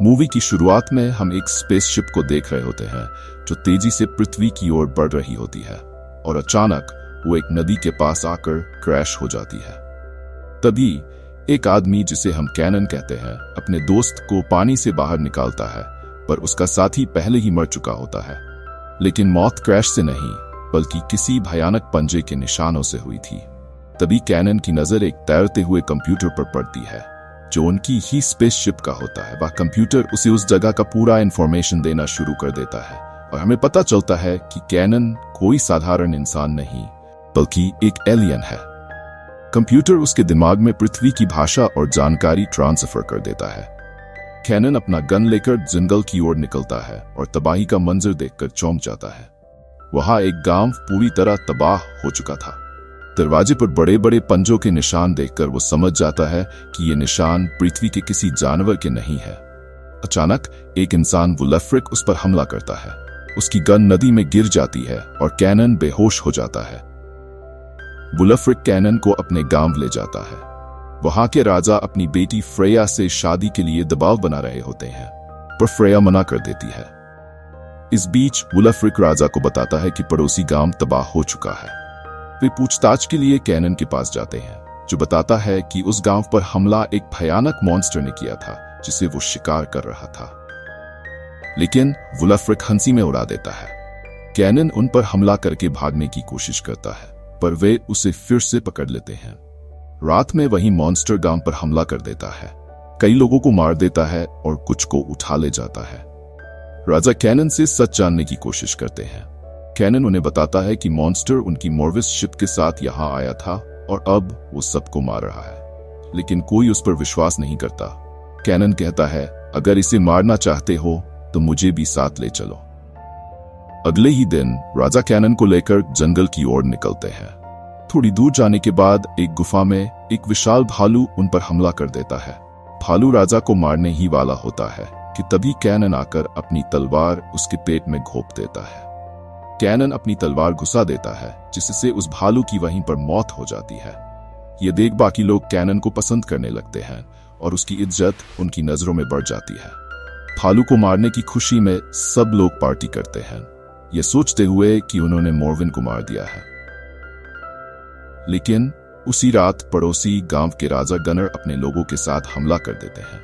Movie की शुरुआत में हम एक स्पेसशिप को देख रहे होते हैं जो तेजी से पृथ्वी की ओर बढ़ रही होती है और अचानक वो एक नदी के पास आकर क्रैश हो जाती है। तभी एक आदमी जिसे हम कैनन कहते हैं अपने दोस्त को पानी से बाहर निकालता है, पर उसका साथी पहले ही मर चुका होता है। लेकिन मौत क्रैश से नहीं बल्कि किसी भयानक पंजे के निशानों से हुई थी। तभी कैनन की नजर एक तैरते हुए कंप्यूटर पर पड़ती है जो उनकी ही स्पेसशिप का होता है। वह कंप्यूटर उसे उस जगह का पूरा इंफॉर्मेशन देना शुरू कर देता है और हमें पता चलता है कि कैनन कोई साधारण इंसान नहीं बल्कि एक एलियन है। कंप्यूटर उसके दिमाग में पृथ्वी की भाषा और जानकारी ट्रांसफर कर देता है। कैनन अपना गन लेकर जंगल की ओर निकलता है और तबाही का मंजर देखकर चौंक जाता है। वहां एक गांव पूरी तरह तबाह हो चुका था। दरवाजे पर बड़े बड़े पंजों के निशान देखकर वो समझ जाता है कि ये निशान पृथ्वी के किसी जानवर के नहीं है। अचानक एक इंसान वुल्फ्रिक उस पर हमला करता है। उसकी गन नदी में गिर जाती है और कैनन बेहोश हो जाता है। वुल्फ्रिक कैनन को अपने गांव ले जाता है। वहां के राजा अपनी बेटी फ्रेया से शादी के लिए दबाव बना रहे होते हैं, पर फ्रेया मना कर देती है। इस बीच वुल्फ्रिक राजा को बताता है कि पड़ोसी गांव तबाह हो चुका है। वे पूछताछ के लिए कैनन के पास जाते हैं जो बताता है कि उस गांव पर हमला एक भयानक मॉन्स्टर ने किया था जिसे वो शिकार कर रहा था। लेकिन वुल्फ्रिक हंसी में उड़ा देता है। कैनन उन पर हमला करके भागने की कोशिश करता है, पर वे उसे फिर से पकड़ लेते हैं। रात में वही मॉन्स्टर गांव पर हमला कर देता है, कई लोगों को मार देता है और कुछ को उठा ले जाता है। राजा कैनन से सच जानने की कोशिश करते हैं। कैनन उन्हें बताता है कि मॉन्स्टर उनकी मॉर्विस शिप के साथ यहां आया था और अब वो सबको मार रहा है, लेकिन कोई उस पर विश्वास नहीं करता। कैनन कहता है, अगर इसे मारना चाहते हो तो मुझे भी साथ ले चलो। अगले ही दिन राजा कैनन को लेकर जंगल की ओर निकलते हैं। थोड़ी दूर जाने के बाद एक गुफा में एक विशाल भालू उन पर हमला कर देता है। भालू राजा को मारने ही वाला होता है कि तभी कैनन आकर अपनी तलवार उसके पेट में घोंप देता है। कैनन अपनी तलवार घुसा देता है जिससे उस भालू की वहीं पर मौत हो जाती है। ये देख बाकी लोग कैनन को पसंद करने लगते हैं और उसकी इज्जत उनकी नजरों में बढ़ जाती है। भालू को मारने की खुशी में सब लोग पार्टी करते हैं, ये सोचते हुए कि उन्होंने मोरविन को मार दिया है। लेकिन उसी रात पड़ोसी गांव के राजा गनर अपने लोगों के साथ हमला कर देते हैं।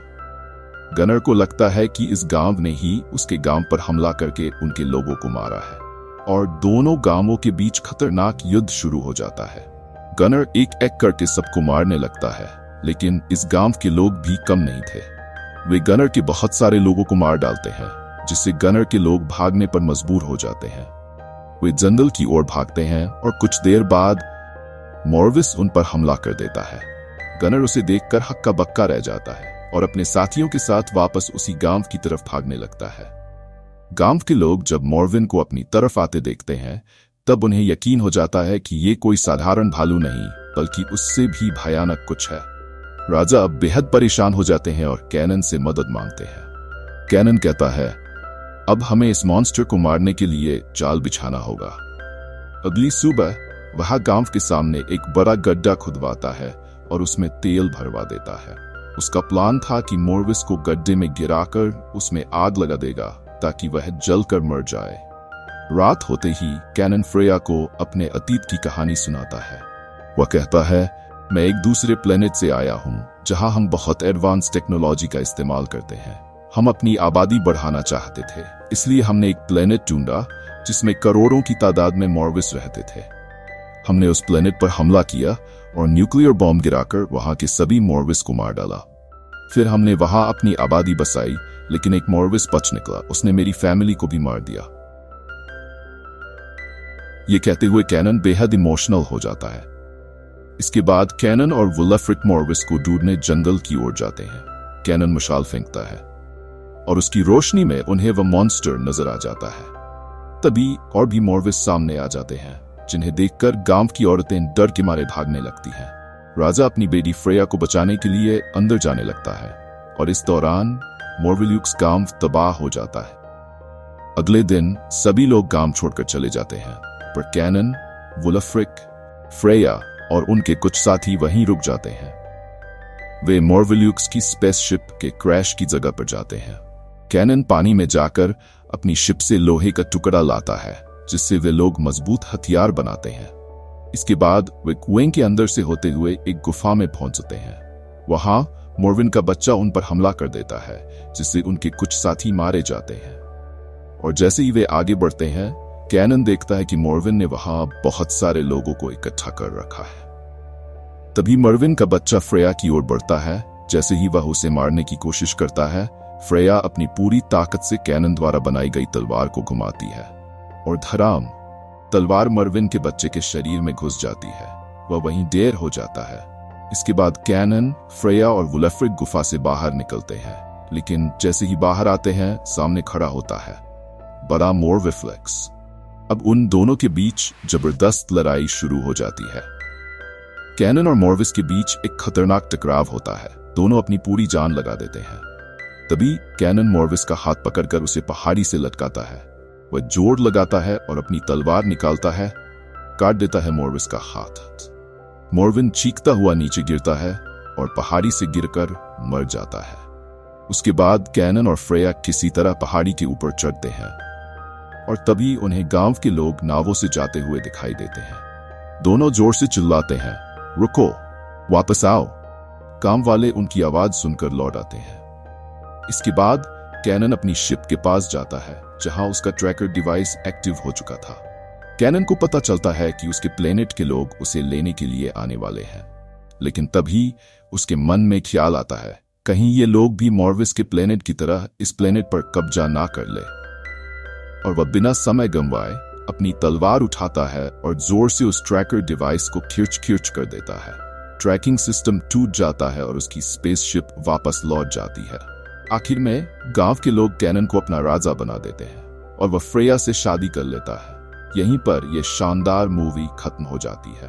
गनर को लगता है कि इस गांव ने ही उसके गांव पर हमला करके उनके लोगों को मारा है और दोनों गांवों के बीच खतरनाक युद्ध शुरू हो जाता है। गनर एक एक करके सबको मारने लगता है, लेकिन इस गांव के लोग भी कम नहीं थे। वे गनर के बहुत सारे लोगों को मार डालते हैं, जिससे गनर के लोग भागने पर मजबूर हो जाते हैं। वे जंगल की ओर भागते हैं और कुछ देर बाद मॉर्विस उन पर हमला कर देता है। गनर उसे देखकर हक्का बक्का रह जाता है और अपने साथियों के साथ वापस उसी गांव की तरफ भागने लगता है। गांव के लोग जब मोरविन को अपनी तरफ आते देखते हैं तब उन्हें यकीन हो जाता है कि ये कोई साधारण भालू नहीं बल्कि उससे भी भयानक कुछ है। राजा अब बेहद परेशान हो जाते हैं और कैनन से मदद मांगते हैं। कैनन कहता है, अब हमें इस मॉन्स्टर को मारने के लिए जाल बिछाना होगा। अगली सुबह वह गांव के सामने एक बड़ा गड्ढा खुदवाता है और उसमें तेल भरवा देता है। उसका प्लान था कि मॉर्विस को गड्ढे में गिराकर उसमें आग लगा देगा ताकि वह जलकर मर जाए। रात होते ही कैनन फ्रेया को अपने अतीत की कहानी सुनाता है। वह कहता है, मैं एक दूसरे प्लेनेट से आया हूं जहां हम बहुत एडवांस टेक्नोलॉजी का इस्तेमाल करते हैं। हम अपनी आबादी बढ़ाना चाहते थे, इसलिए हमने एक प्लेनेट ढूंढा जिसमें करोड़ों की तादाद में मॉर्विस रहते थे। हमने उस प्लेनेट पर हमला किया और न्यूक्लियर बॉम्ब गिराकर वहां के सभी मॉर्विस को मार डाला। फिर हमने वहां अपनी आबादी बसाई, लेकिन एक मॉर्विस बच निकला। उसने मेरी फैमिली को भी मार दिया। ये कहते हुए कैनन बेहद इमोशनल हो जाता है। इसके बाद कैनन और वुल्फ्रिक मॉर्विस को ढूंढने जंगल की ओर जाते हैं। कैनन मशाल फेंकता है और उसकी रोशनी में उन्हें वह मॉन्स्टर नजर आ जाता है। तभी और भी मॉर्विस सामने आ जाते हैं, जिन्हें देखकर गांव की औरतें डर के मारे भागने लगती हैं। राजा अपनी बेटी फ्रेया को बचाने के लिए अंदर जाने लगता है और इस दौरान मोर्विल्यूक्स गांव तबाह हो जाता है। अगले दिन सभी लोग गांव छोड़कर चले जाते हैं, पर कैनन, वुल्फ्रिक, फ्रेया और उनके कुछ साथी वहीं रुक जाते हैं। वे मोरवल्यूक्स की स्पेसशिप के क्रैश की जगह पर जाते हैं। कैनन पानी में जाकर अपनी शिप से लोहे का टुकड़ा लाता है, जिससे वे लोग मजबूत हथियार बनाते हैं। इसके बाद वे कुएं के अंदर से होते हुए एक गुफा में पहुंचते हैं। वहां मोरविन का बच्चा उन पर हमला कर देता है, जिससे उनके कुछ साथी मारे जाते हैं। और जैसे ही वे आगे बढ़ते हैं, कैनन देखता है कि मोरविन ने वहां बहुत सारे लोगों को इकट्ठा कर रखा है। तभी मोरविन का बच्चा फ्रेया की ओर बढ़ता है। जैसे ही वह उसे मारने की कोशिश करता है, फ्रेया अपनी पूरी ताकत से कैनन द्वारा बनाई गई तलवार को घुमाती है और धड़ाम, तलवार मोरविन के बच्चे के शरीर में घुस जाती है। वह वहीं ढेर हो जाता है। इसके बाद कैनन, फ्रेया और वुल्फ्रिक गुफा से बाहर निकलते हैं, लेकिन जैसे ही बाहर आते हैं, सामने खड़ा होता है बड़ा मोरविफ्लेक्स। अब उन दोनों के बीच जबरदस्त लड़ाई शुरू हो जाती है। कैनन और मोरविस के बीच एक खतरनाक टकराव होता है। दोनों अपनी पूरी जान लगा देते हैं। तभी कैनन मोरविस का हाथ पकड़कर उसे पहाड़ी से लटकाता है। वह जोर लगाता है और अपनी तलवार निकालता है, काट देता है मोरविस का हाथ। मोरविन चीखता हुआ नीचे गिरता है और पहाड़ी से गिरकर मर जाता है। उसके बाद कैनन और फ्रेया किसी तरह पहाड़ी के ऊपर चढ़ते हैं और तभी उन्हें गांव के लोग नावों से जाते हुए दिखाई देते हैं। दोनों जोर से चिल्लाते हैं, रुको, वापस आओ। काम वाले उनकी आवाज सुनकर लौट आते हैं। इसके बाद कैनन अपनी शिप के पास जाता है, जहां उसका ट्रैकर डिवाइस एक्टिव हो चुका था। कैनन को पता चलता है कि उसके प्लेनेट के लोग उसे लेने के लिए आने वाले हैं, लेकिन तभी उसके मन में ख्याल आता है, कहीं ये लोग भी मोरविस के प्लेनेट की तरह इस प्लेनेट पर कब्जा ना कर ले। और वह बिना समय गंवाए अपनी तलवार उठाता है और जोर से उस ट्रैकर डिवाइस को खींच कर देता है। ट्रैकिंग सिस्टम टूट जाता है और उसकी स्पेसशिप वापस लौट जाती है। आखिर में गांव के लोग कैनन को अपना राजा बना देते हैं और वह फ्रेया से शादी कर लेता है। यहीं पर यह शानदार मूवी खत्म हो जाती है।